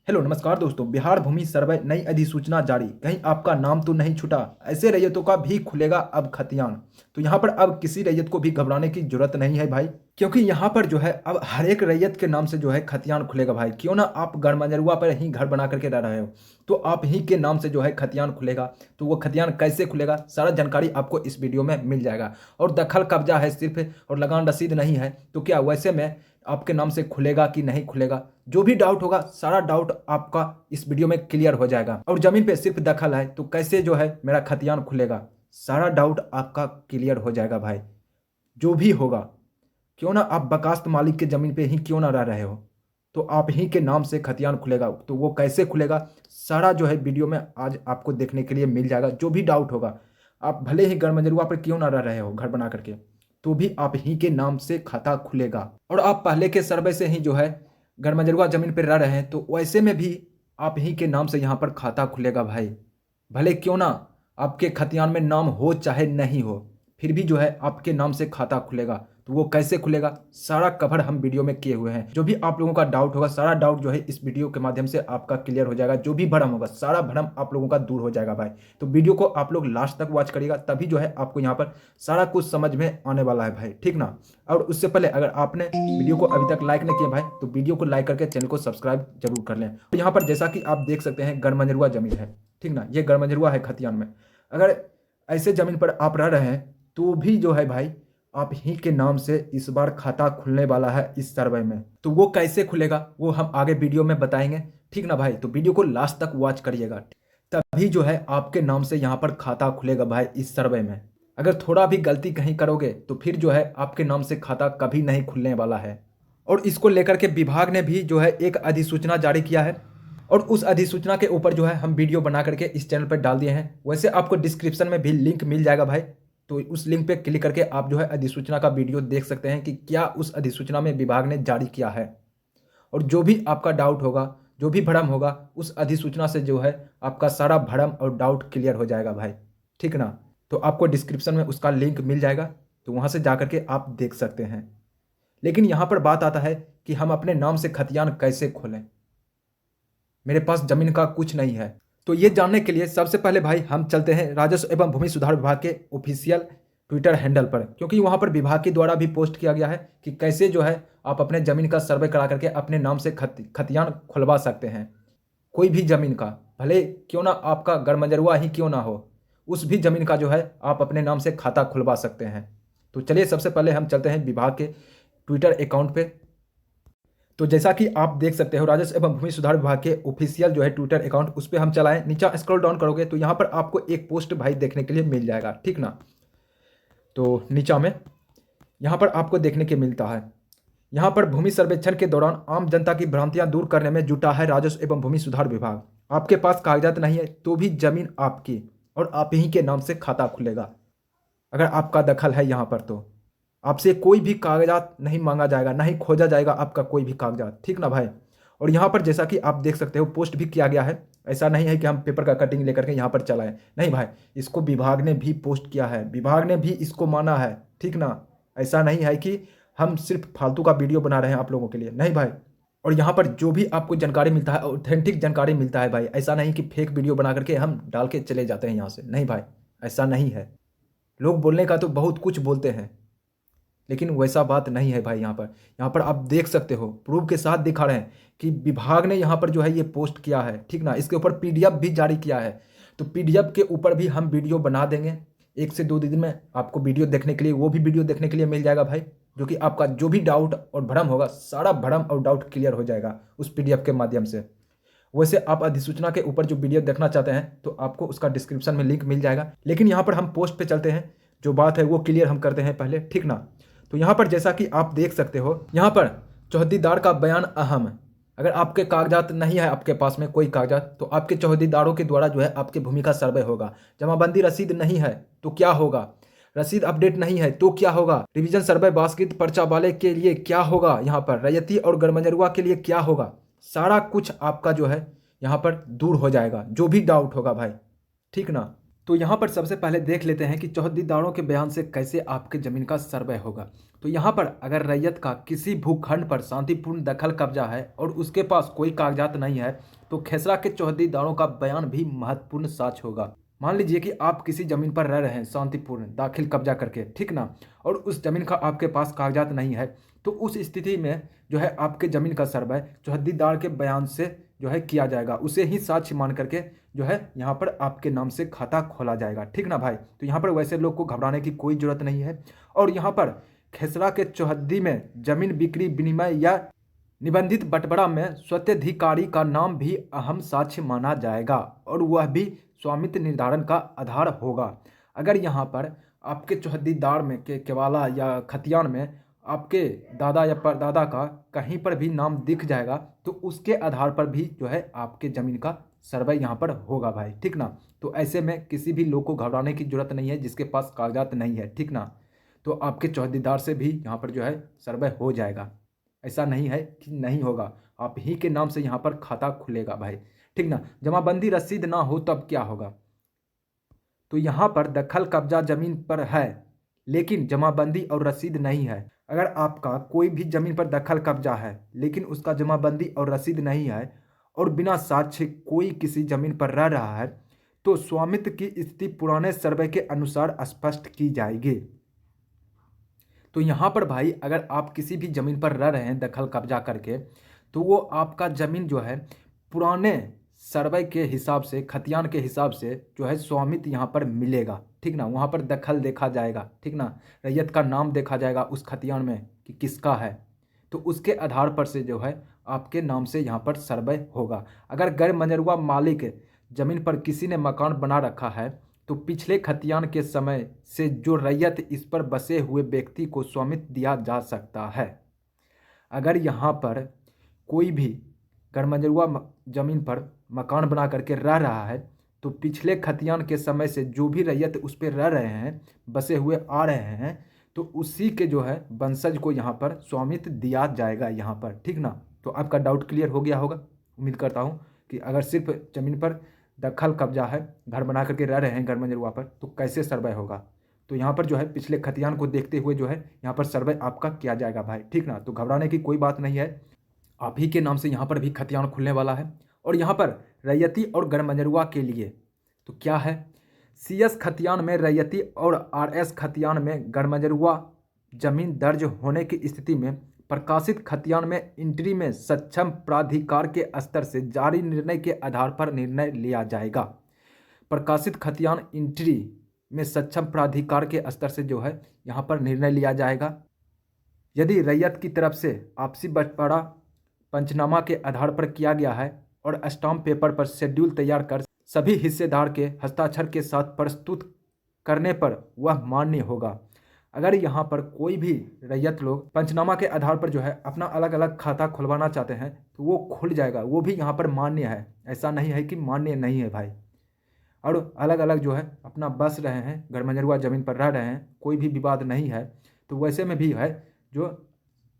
Hello नमस्कार दोस्तों। बिहार भूमि सर्वे नई अधिसूचना जारी, कहीं आपका नाम तो नहीं छूटा। ऐसे रैयतों का भी खुलेगा अब खतियान। तो यहाँ पर अब किसी रैयत को भी घबराने की जरूरत नहीं है भाई, क्योंकि यहाँ पर जो है अब हर एक रैयत के नाम से जो है खतियान खुलेगा भाई। क्यों ना आप गड़मजरुआ पर ही घर बना करके रह रहे हो, तो आप ही के नाम से जो है खतियान खुलेगा। तो वो खतियान कैसे खुलेगा, सारा जानकारी आपको इस वीडियो में मिल जाएगा। और दखल कब्जा है सिर्फ, और लगान रसीद नहीं है, तो क्या वैसे में आपके नाम से खुलेगा कि नहीं खुलेगा, जो भी डाउट होगा सारा डाउट आपका इस वीडियो में क्लियर हो जाएगा। और जमीन पे सिर्फ दखल है तो कैसे जो है मेरा खतियान खुलेगा, सारा डाउट आपका क्लियर हो जाएगा भाई। जो भी होगा, क्यों ना आप बकास्त मालिक के जमीन पे ही क्यों ना रह रहे हो, तो आप ही के नाम से खतियान खुलेगा। तो वो कैसे खुलेगा, सारा जो है वीडियो में आज आपको देखने के लिए मिल जाएगा। जो भी डाउट होगा, आप भले ही गड़मजरुआ पर क्यों ना रह रहे हो घर बना करके, तो भी आप ही के नाम से खाता खुलेगा। और आप पहले के सर्वे से ही जो है गड़मजरुआ जमीन पर रह रहे हैं, तो वैसे में भी आप ही के नाम से यहाँ पर खाता खुलेगा भाई। भले क्यों ना आपके खतियान में नाम हो चाहे नहीं हो, फिर भी जो है आपके नाम से खाता खुलेगा। तो वो कैसे खुलेगा, सारा कवर हम वीडियो में किए हुए हैं। जो भी आप लोगों का डाउट होगा, सारा डाउट जो है इस वीडियो के माध्यम से आपका क्लियर हो जाएगा। जो भी भ्रम होगा, सारा भ्रम आप लोगों का दूर हो जाएगा भाई। तो वीडियो को आप लोग लास्ट तक वॉच करिएगा, तभी जो है आपको यहाँ पर सारा कुछ समझ में आने वाला है भाई, ठीक ना। और उससे पहले अगर आपने वीडियो को अभी तक लाइक नहीं किया भाई, तो वीडियो को लाइक करके चैनल को सब्सक्राइब जरूर कर लें। तो यहाँ पर जैसा कि आप देख सकते हैं गड़मजरुआ जमीन है, ठीक ना। ये गड़मजरुआ है खतियान में। अगर ऐसे जमीन पर आप रह रहे हैं, तो भी जो है भाई आप ही के नाम से इस बार खाता खुलने वाला है इस सर्वे में। तो वो कैसे खुलेगा वो हम आगे वीडियो में बताएंगे, ठीक ना भाई। तो वीडियो को लास्ट तक वॉच करिएगा, तभी जो है आपके नाम से यहाँ पर खाता खुलेगा भाई इस सर्वे में। अगर थोड़ा भी गलती कहीं करोगे, तो फिर जो है आपके नाम से खाता कभी नहीं खुलने वाला है। और इसको लेकर के विभाग ने भी जो है एक अधिसूचना जारी किया है, और उस अधिसूचना के ऊपर जो है हम वीडियो बना करके इस चैनल पर डाल दिए हैं। वैसे आपको डिस्क्रिप्शन में भी लिंक मिल जाएगा भाई, तो उस लिंक पे क्लिक करके आप जो है अधिसूचना का वीडियो देख सकते हैं कि क्या उस अधिसूचना में विभाग ने जारी किया है। और जो भी आपका डाउट होगा, जो भी भ्रम होगा, उस अधिसूचना से जो है आपका सारा भ्रम और डाउट क्लियर हो जाएगा भाई, ठीक ना। तो आपको डिस्क्रिप्शन में उसका लिंक मिल जाएगा, तो वहाँ से जा करके आप देख सकते हैं। लेकिन यहाँ पर बात आता है कि हम अपने नाम से खतियान कैसे खोलें। मेरे पास जमीन का कुछ नहीं है, तो ये जानने के लिए सबसे पहले भाई हम चलते हैं राजस्व एवं भूमि सुधार विभाग के ऑफिशियल ट्विटर हैंडल पर, क्योंकि वहाँ पर विभाग के द्वारा भी पोस्ट किया गया है कि कैसे जो है आप अपने ज़मीन का सर्वे करा करके अपने नाम से खतियान खुलवा सकते हैं। कोई भी ज़मीन का, भले क्यों ना आपका गड़मजरुआ ही क्यों ना हो, उस भी ज़मीन का जो है आप अपने नाम से खाता खुलवा सकते हैं। तो चलिए सबसे पहले हम चलते हैं विभाग के ट्विटर अकाउंट पे। तो जैसा कि आप देख सकते हो राजस्व एवं भूमि सुधार विभाग के ऑफिशियल जो है ट्विटर अकाउंट, उस पर हम चलाएं। नीचे स्क्रॉल डाउन करोगे तो यहाँ पर आपको एक पोस्ट भाई देखने के लिए मिल जाएगा, ठीक ना। तो नीचा में यहाँ पर आपको देखने के मिलता है, यहाँ पर भूमि सर्वेक्षण के दौरान आम जनता की भ्रांतियां दूर करने में जुटा है राजस्व एवं भूमि सुधार विभाग। आपके पास कागजात नहीं है तो भी जमीन आपकी और आप ही के नाम से खाता खुलेगा। अगर आपका दखल है यहाँ पर, तो आपसे कोई भी कागजात नहीं मांगा जाएगा, ना ही खोजा जाएगा आपका कोई भी कागजात, ठीक ना भाई। और यहाँ पर जैसा कि आप देख सकते हो पोस्ट भी किया गया है। ऐसा नहीं है कि हम पेपर का कटिंग लेकर के यहाँ पर चलाएं, नहीं भाई। इसको विभाग ने भी पोस्ट किया है, विभाग ने भी इसको माना है, ठीक ना। ऐसा नहीं है कि हम सिर्फ फालतू का वीडियो बना रहे हैं आप लोगों के लिए, नहीं भाई। और यहाँ पर जो भी आपको जानकारी मिलता है, ऑथेंटिक जानकारी मिलता है भाई। ऐसा नहीं कि फेक वीडियो बना करके हम डाल के चले जाते हैं यहाँ से, नहीं भाई, ऐसा नहीं है। लोग बोलने का तो बहुत कुछ बोलते हैं, लेकिन वैसा बात नहीं है भाई। यहाँ पर आप देख सकते हो, प्रूफ के साथ दिखा रहे हैं कि विभाग ने यहाँ पर जो है ये पोस्ट किया है, ठीक ना। इसके ऊपर पीडीएफ भी जारी किया है, तो पीडीएफ के ऊपर भी हम वीडियो बना देंगे। 1 से 2 दिन में आपको वीडियो देखने के लिए, वो भी वीडियो देखने के लिए मिल जाएगा भाई, जो कि आपका जो भी डाउट और भ्रम होगा, सारा भ्रम और डाउट क्लियर हो जाएगा उस पीडीएफ के माध्यम से। वैसे आप अधिसूचना के ऊपर जो वीडियो देखना चाहते हैं, तो आपको उसका डिस्क्रिप्शन में लिंक मिल जाएगा। लेकिन यहाँ पर हम पोस्ट पे चलते हैं, जो बात है वो क्लियर हम करते हैं पहले, ठीक ना। तो यहाँ पर जैसा कि आप देख सकते हो, यहाँ पर चौहदीदार का बयान अहम है। अगर आपके कागजात नहीं है, आपके पास में कोई कागजात, तो आपके चौहदीदारों के द्वारा जो है आपकी भूमि का सर्वे होगा। जमाबंदी रसीद नहीं है तो क्या होगा, रसीद अपडेट नहीं है तो क्या होगा, रिवीजन सर्वे बास्कृत पर्चा वाले के लिए क्या होगा, यहाँ पर रैयती और गड़मजरुआ के लिए क्या होगा, सारा कुछ आपका जो है यहाँ पर दूर हो जाएगा, जो भी डाउट होगा भाई, ठीक ना। तो यहाँ पर सबसे पहले देख लेते हैं कि चौहद्दीदारों के बयान से कैसे आपके ज़मीन का सर्वे होगा। तो यहाँ पर अगर रैयत का किसी भूखंड पर शांतिपूर्ण दखल कब्जा है और उसके पास कोई कागजात नहीं है, तो खेसरा के चौहद्दीदारों का बयान भी महत्वपूर्ण साक्ष्य होगा। मान लीजिए कि आप किसी ज़मीन पर रह रहे हैं शांतिपूर्ण दाखिल कब्जा करके, ठीक ना, और उस ज़मीन का आपके पास कागजात नहीं है, तो उस स्थिति में जो है आपके ज़मीन का सर्वे चौहद्दीदार के बयान से जो है किया जाएगा। उसे ही साक्ष्य मान करके जो है यहाँ पर आपके नाम से खाता खोला जाएगा, ठीक ना भाई। तो यहाँ पर वैसे लोग को घबराने की कोई ज़रूरत नहीं है। और यहाँ पर खेसरा के चौहद्दी में ज़मीन बिक्री विनिमय या निबंधित बंटवारा में स्वत्वाधिकारी का नाम भी अहम साक्ष्य माना जाएगा और वह भी स्वामित्व निर्धारण का आधार होगा। अगर यहाँ पर आपके चौहद्दीदार में के केवाला या खतियान में आपके दादा या परदादा का कहीं पर भी नाम दिख जाएगा, तो उसके आधार पर भी जो है आपके ज़मीन का सर्वे यहाँ पर होगा भाई, ठीक ना। तो ऐसे में किसी भी लोग को घबराने की ज़रूरत नहीं है जिसके पास कागजात नहीं है, ठीक ना। तो आपके चौहद्दीदार से भी यहाँ पर जो है सर्वे हो जाएगा। ऐसा नहीं है कि नहीं होगा, आप ही के नाम से यहाँ पर खाता खुलेगा भाई, ठीक ना। जमाबंदी रसीद ना हो तब क्या होगा? तो यहाँ पर दखल कब्जा ज़मीन पर है लेकिन जमाबंदी और रसीद नहीं है। अगर आपका कोई भी ज़मीन पर दखल कब्जा है लेकिन उसका जमाबंदी और रसीद नहीं है और बिना साक्ष्य कोई किसी ज़मीन पर रह रहा है, तो स्वामित्व की स्थिति पुराने सर्वे के अनुसार स्पष्ट की जाएगी। तो यहाँ पर भाई अगर आप किसी भी ज़मीन पर रह रहे हैं दखल कब्जा करके, तो वो आपका ज़मीन जो है पुराने सर्वे के हिसाब से, खतियान के हिसाब से जो है स्वामित्व यहाँ पर मिलेगा, ठीक ना। वहाँ पर दखल देखा जाएगा, ठीक ना, रैयत का नाम देखा जाएगा उस खतियान में कि किसका है, तो उसके आधार पर से जो है आपके नाम से यहाँ पर सर्वे होगा। अगर गैर मंजरूआ मालिक ज़मीन पर किसी ने मकान बना रखा है, तो पिछले खतियान के समय से जो रैयत इस पर बसे हुए व्यक्ति को स्वामित्व दिया जा सकता है। अगर यहाँ पर कोई भी गैरमंजरूआ ज़मीन पर मकान बना करके रह रहा है, तो पिछले खतियान के समय से जो भी रैयत उस पर रह रहे हैं, बसे हुए आ रहे हैं, तो उसी के जो है वंशज को यहाँ पर स्वामित्व दिया जाएगा यहाँ पर, ठीक ना। तो आपका डाउट क्लियर हो गया होगा। उम्मीद करता हूँ कि अगर सिर्फ ज़मीन पर दखल कब्जा है, घर बना करके रह रहे हैं गैरमंजरूआ पर, तो कैसे सर्वे होगा? तो यहाँ पर जो है पिछले खतियान को देखते हुए जो है यहाँ पर सर्वे आपका किया जाएगा भाई, ठीक ना। तो घबराने की कोई बात नहीं है, आप ही के नाम से यहाँ पर भी खतियान खुलने वाला है। और यहाँ पर रैयती और गैरमंजरूआ के लिए तो क्या है, CS खतियान में रैयती और RS खतियान में गैरमंजरूआ जमीन दर्ज होने की स्थिति में प्रकाशित खतियान में इंट्री में सक्षम प्राधिकार के स्तर से जारी निर्णय के आधार पर निर्णय लिया जाएगा। प्रकाशित खतियान इंट्री में सक्षम प्राधिकार के स्तर से जो है यहाँ पर निर्णय लिया जाएगा। यदि रैयत की तरफ से आपसी बंटवारा पंचनामा के आधार पर किया गया है और स्टाम्प पेपर पर शेड्यूल तैयार कर सभी हिस्सेदार के हस्ताक्षर के साथ प्रस्तुत करने पर वह मान्य होगा। अगर यहाँ पर कोई भी रैयत लोग पंचनामा के आधार पर जो है अपना अलग अलग खाता खुलवाना चाहते हैं, तो वो खुल जाएगा, वो भी यहाँ पर मान्य है। ऐसा नहीं है कि मान्य नहीं है भाई। और अलग अलग जो है अपना बस रहे हैं, गैरमंजरूआ ज़मीन पर रह रहे हैं, कोई भी विवाद नहीं है, तो वैसे में भी है जो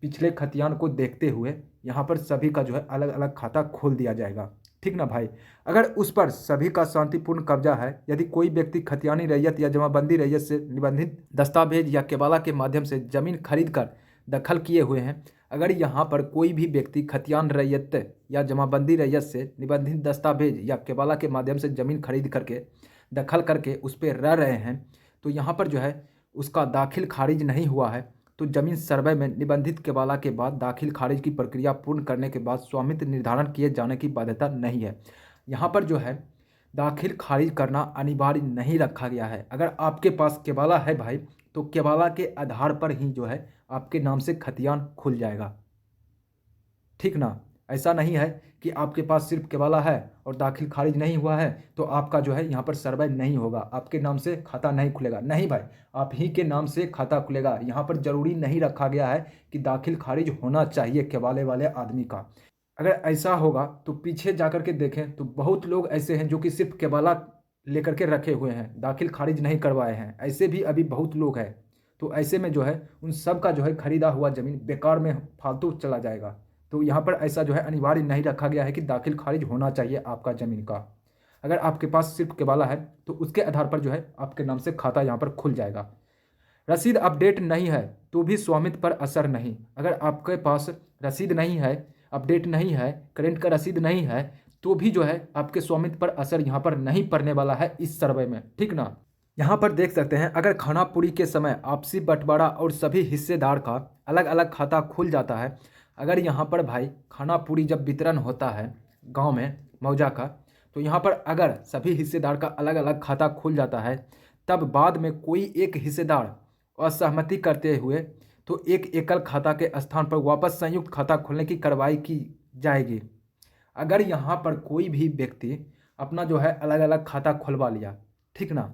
पिछले खतियान को देखते हुए यहाँ पर सभी का जो है अलग अलग खाता खोल दिया जाएगा, ठीक ना भाई। अगर उस पर सभी का शांतिपूर्ण कब्जा है, यदि कोई व्यक्ति खतियानी रैयत या जमाबंदी रैयत से निबंधित दस्तावेज या केवाला के माध्यम से ज़मीन खरीद कर दखल किए हुए हैं, अगर यहाँ पर कोई भी व्यक्ति खतियान रैयत या जमाबंदी रैयत से निबंधित दस्तावेज या केवाला के माध्यम से ज़मीन खरीद करके दखल करके उस पर रह रहे हैं, तो यहाँ पर जो है उसका दाखिल खारिज नहीं हुआ है, तो ज़मीन सर्वे में निबंधित केवाला के बाद दाखिल खारिज की प्रक्रिया पूर्ण करने के बाद स्वामित्व निर्धारण किए जाने की बाध्यता नहीं है। यहाँ पर जो है दाखिल खारिज करना अनिवार्य नहीं रखा गया है। अगर आपके पास केवाला है भाई, तो केवाला के आधार पर ही जो है आपके नाम से खतियान खुल जाएगा, ठीक ना। ऐसा नहीं है कि आपके पास सिर्फ केवाला है और दाखिल खारिज नहीं हुआ है तो आपका जो है यहाँ पर सर्वे नहीं होगा, आपके नाम से खाता नहीं खुलेगा। नहीं भाई, आप ही के नाम से खाता खुलेगा। यहाँ पर ज़रूरी नहीं रखा गया है कि दाखिल खारिज होना चाहिए केवाले वाले आदमी का। अगर ऐसा होगा तो पीछे जाकर के देखें तो बहुत लोग ऐसे हैं जो कि सिर्फ केवाला लेकर के रखे हुए हैं, दाखिल खारिज नहीं करवाए हैं। ऐसे भी अभी बहुत लोग हैं। तो ऐसे में जो है उन सब का जो है खरीदा हुआ ज़मीन बेकार में फालतू चला जाएगा। तो यहाँ पर ऐसा जो है अनिवार्य नहीं रखा गया है कि दाखिल खारिज होना चाहिए आपका ज़मीन का। अगर आपके पास सिर्फ केवाला है तो उसके आधार पर जो है आपके नाम से खाता यहाँ पर खुल जाएगा। रसीद अपडेट नहीं है तो भी स्वामित्व पर असर नहीं। अगर आपके पास रसीद नहीं है, अपडेट नहीं है, करेंट का रसीद नहीं है, तो भी जो है आपके स्वामित्व पर असर यहाँ पर नहीं पड़ने वाला है इस सर्वे में, ठीक ना। यहाँ पर देख सकते हैं, अगर खानापुरी के समय आपसी बंटवारा और सभी हिस्सेदार का अलग अलग खाता खुल जाता है, अगर यहाँ पर भाई खानापुरी जब वितरण होता है गांव में मौजा का, तो यहाँ पर अगर सभी हिस्सेदार का अलग अलग खाता खुल जाता है, तब बाद में कोई एक हिस्सेदार असहमति करते हुए तो एक एकल खाता के स्थान पर वापस संयुक्त खाता खोलने की कार्रवाई की जाएगी। अगर यहाँ पर कोई भी व्यक्ति अपना जो है अलग अलग खाता खुलवा लिया, ठीक ना,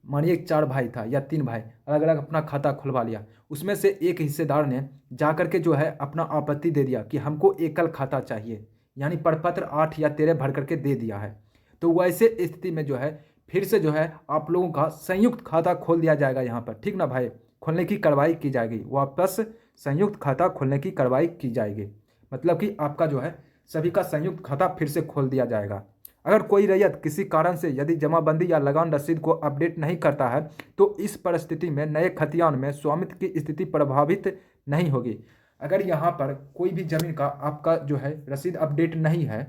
मानिए 4 भाई था या 3 भाई अलग अलग अपना खाता खुलवा लिया, उसमें से एक हिस्सेदार ने जाकर के जो है अपना आपत्ति दे दिया कि हमको एकल खाता चाहिए, यानी प्रपत्र 8 या 13 भर करके दे दिया है, तो वैसे स्थिति में जो है फिर से जो है आप लोगों का संयुक्त खाता खोल दिया जाएगा यहाँ पर, ठीक ना भाई, खोलने की कार्रवाई की जाएगी, वापस संयुक्त खाता खोलने की कार्रवाई की जाएगी। मतलब कि आपका जो है सभी का संयुक्त खाता फिर से खोल दिया जाएगा। अगर कोई रैयत किसी कारण से यदि जमाबंदी या लगान रसीद को अपडेट नहीं करता है, तो इस परिस्थिति में नए खतियान में स्वामित्व की स्थिति प्रभावित नहीं होगी। अगर यहाँ पर कोई भी जमीन का आपका जो है रसीद अपडेट नहीं है,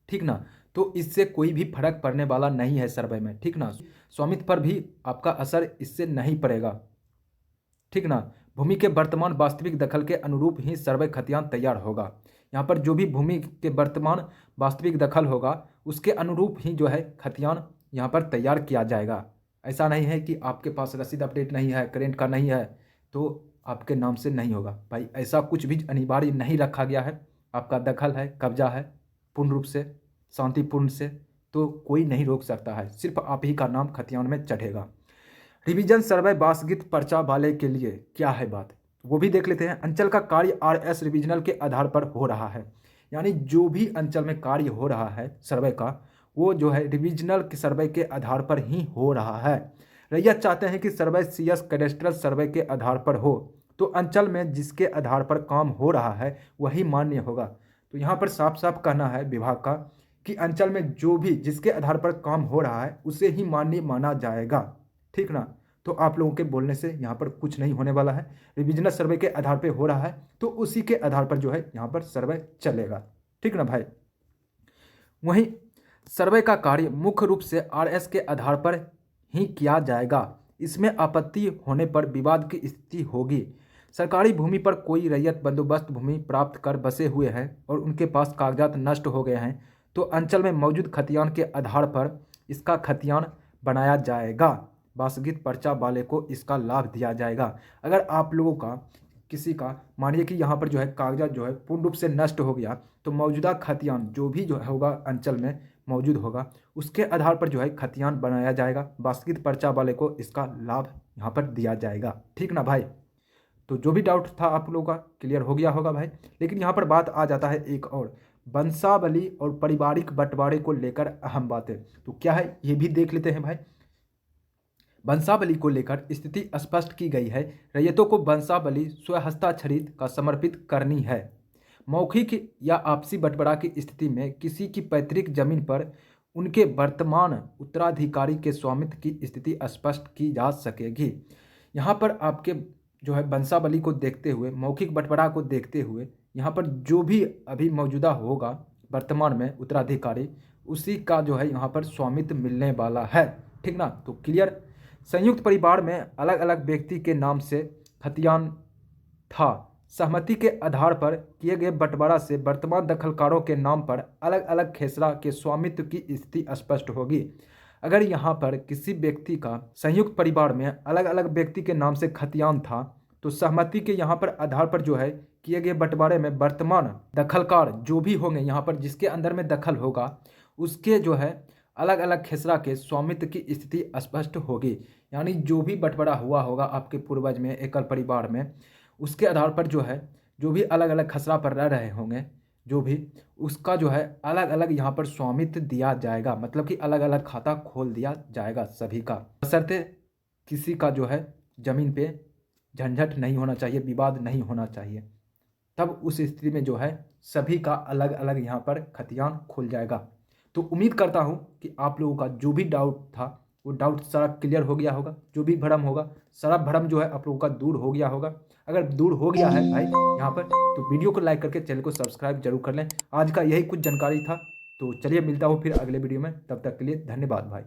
ठीक ना, तो इससे कोई भी फर्क पड़ने वाला नहीं है सर्वे में, ठीक ना, स्वामित्व पर भी आपका असर इससे नहीं पड़ेगा, ठीक ना। भूमि के वर्तमान वास्तविक दखल के अनुरूप ही सर्वे खतियान तैयार होगा। यहाँ पर जो भी भूमि के वर्तमान वास्तविक दखल होगा उसके अनुरूप ही जो है खतियान यहाँ पर तैयार किया जाएगा। ऐसा नहीं है कि आपके पास रसीद अपडेट नहीं है, करेंट का नहीं है, तो आपके नाम से नहीं होगा भाई, ऐसा कुछ भी अनिवार्य नहीं रखा गया है। आपका दखल है, कब्जा है पूर्ण रूप से, शांतिपूर्ण से, तो कोई नहीं रोक सकता है, सिर्फ आप ही का नाम खतियान में चढ़ेगा। रिवीजन सर्वे बासगित पर्चा वाले के लिए क्या है बात, वो भी देख लेते हैं। अंचल का कार्य आरएस रिविजनल के आधार पर हो रहा है, यानी जो भी अंचल में कार्य हो रहा है सर्वे का, वो जो है रिविजनल के सर्वे के आधार पर ही हो रहा है। रैयत चाहते हैं कि सर्वे सीएस कैडेस्ट्रल सर्वे के आधार पर हो, तो अंचल में जिसके आधार पर काम हो रहा है वही मान्य होगा। तो यहाँ पर साफ साफ कहना है विभाग का कि अंचल में जो भी जिसके आधार पर काम हो रहा है उसे ही मान्य माना जाएगा, ठीक ना। तो आप लोगों के बोलने से यहाँ पर कुछ नहीं होने वाला है। रिविजनल सर्वे के आधार पे हो रहा है तो उसी के आधार पर जो है यहाँ पर सर्वे चलेगा, ठीक ना भाई। वहीं सर्वे का कार्य मुख्य रूप से आरएस के आधार पर ही किया जाएगा। इसमें आपत्ति होने पर विवाद की स्थिति होगी। सरकारी भूमि पर कोई रैयत बंदोबस्त भूमि प्राप्त कर बसे हुए हैं और उनके पास कागजात नष्ट हो गए हैं, तो अंचल में मौजूद खतियान के आधार पर इसका खतियान बनाया जाएगा। बासगित पर्चा वाले को इसका लाभ दिया जाएगा। अगर आप लोगों का किसी का मानिए कि यहाँ पर जो है कागजात जो है पूर्ण रूप से नष्ट हो गया, तो मौजूदा खतियान जो भी जो होगा अंचल में मौजूद होगा उसके आधार पर जो है खतियान बनाया जाएगा। बासगित पर्चा वाले को इसका लाभ यहाँ पर दिया जाएगा, ठीक ना भाई। तो जो भी डाउट था आप लोगों का क्लियर हो गया होगा भाई। लेकिन यहाँ पर बात आ जाता है एक और, वंशावली और पारिवारिक बंटवारे को लेकर अहम बातें। तो क्या है ये भी देख लेते हैं भाई। वंशावली को लेकर स्थिति स्पष्ट की गई है। रैयतों को वंशावली स्वहस्ताक्षरित का समर्पित करनी है। मौखिक या आपसी बंटवारा की स्थिति में किसी की पैतृक जमीन पर उनके वर्तमान उत्तराधिकारी के स्वामित्व की स्थिति स्पष्ट की जा सकेगी। यहाँ पर आपके जो है वंशावली को देखते हुए, मौखिक बंटवारा को देखते हुए, यहाँ पर जो भी अभी मौजूदा होगा वर्तमान में उत्तराधिकारी, उसी का जो है यहाँ पर स्वामित्व मिलने वाला है, ठीक ना। तो क्लियर। संयुक्त परिवार में अलग अलग व्यक्ति के नाम से खतियान था। सहमति के आधार पर किए गए बंटवारा से वर्तमान दखलकारों के नाम पर अलग अलग खेसरा के स्वामित्व की स्थिति स्पष्ट होगी। अगर यहाँ पर किसी व्यक्ति का संयुक्त परिवार में अलग अलग व्यक्ति के नाम से खतियान था, तो सहमति के यहाँ पर आधार पर जो है किए गए बंटवारे में वर्तमान दखलकार जो भी होंगे, यहाँ पर जिसके अंदर में दखल होगा उसके जो है अलग अलग खेसरा के स्वामित्व की स्थिति स्पष्ट होगी। यानी जो भी बंटवारा हुआ होगा आपके पूर्वज में एकल परिवार में, उसके आधार पर जो है जो भी अलग अलग खसरा पर रह रहे होंगे जो भी, उसका जो है अलग अलग यहाँ पर स्वामित्व दिया जाएगा। मतलब कि अलग अलग खाता खोल दिया जाएगा सभी का, बशर्ते किसी का जो है ज़मीन पे झंझट नहीं होना चाहिए, विवाद नहीं होना चाहिए। तब उस स्थिति में जो है सभी का अलग अलग यहाँ पर खतियान खुल जाएगा। तो उम्मीद करता हूँ कि आप लोगों का जो भी डाउट था वो डाउट सारा क्लियर हो गया होगा, जो भी भ्रम होगा सारा भ्रम जो है आप लोगों का दूर हो गया होगा। अगर दूर हो गया है भाई यहाँ पर, तो वीडियो को लाइक करके चैनल को सब्सक्राइब जरूर कर लें। आज का यही कुछ जानकारी था, तो चलिए मिलता हूँ फिर अगले वीडियो में, तब तक के लिए धन्यवाद भाई।